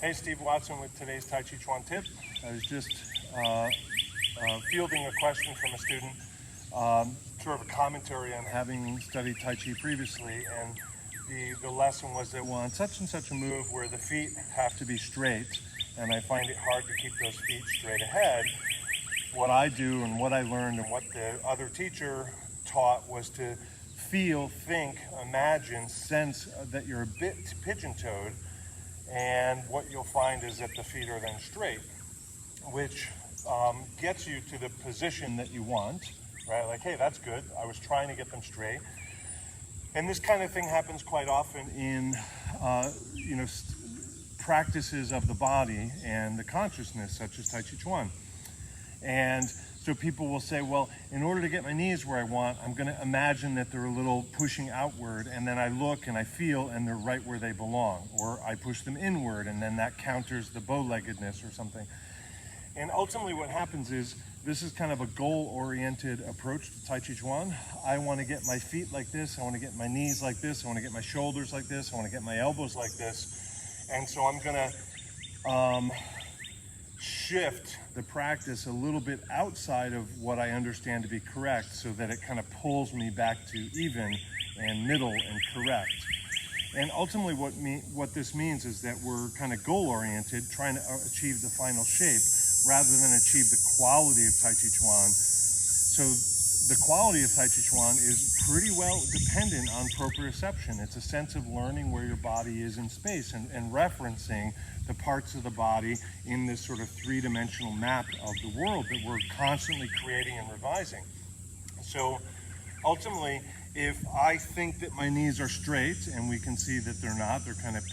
Hey, Steve Watson with today's Tàijíquán Tip. I was just fielding a question from a student, sort of a commentary on having studied Tai Chi previously, and the lesson was that, well, on such and such a move where the feet have to be straight, and I find it hard to keep those feet straight ahead, what I do and what I learned and what the other teacher taught was to feel, think, imagine, sense that you're a bit pigeon-toed, and what you'll find is that the feet are then straight, which gets you to the position that you want, right? Like, hey, that's good. I was trying to get them straight. And this kind of thing happens quite often in, practices of the body and the consciousness, such as Tàijíquán. And so people will say, well, in order to get my knees where I want, I'm going to imagine that they're a little pushing outward, and then I look and I feel and they're right where they belong. Or I push them inward, and then that counters the bow-leggedness or something. And ultimately what happens is, this is kind of a goal-oriented approach to Tàijíquán. I want to get my feet like this, I want to get my knees like this, I want to get my shoulders like this, I want to get my elbows like this. And so I'm going to shift the practice a little bit outside of what I understand to be correct, so that it kind of pulls me back to even and middle and correct. And ultimately what this means is that we're kind of goal-oriented, trying to achieve the final shape rather than achieve the quality of Tàijíquán. So the quality of Tàijíquán is pretty well dependent on proprioception. It's a sense of learning where your body is in space and referencing the parts of the body in this sort of three-dimensional map of the world that we're constantly creating and revising. So ultimately, if I think that my knees are straight, and we can see that they're not, they're kind of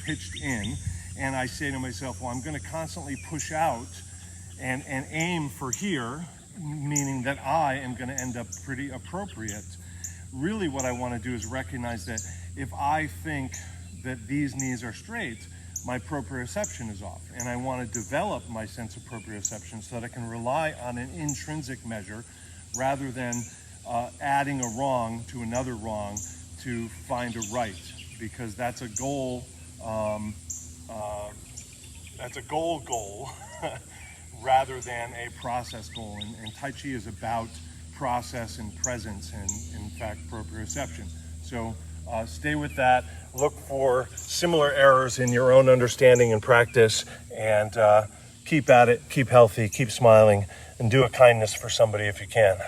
pitched in, and I say to myself, well, I'm going to constantly push out and aim for here, meaning that I am going to end up pretty appropriate. Really what I want to do is recognize that if I think that these knees are straight, my proprioception is off, and I want to develop my sense of proprioception so that I can rely on an intrinsic measure rather than adding a wrong to another wrong to find a right, because that's a goal. That's a goal rather than a process goal. And Tai Chi is about process and presence and, in fact, proprioception. So stay with that. Look for similar errors in your own understanding and practice, and keep at it, keep healthy, keep smiling, and do a kindness for somebody if you can.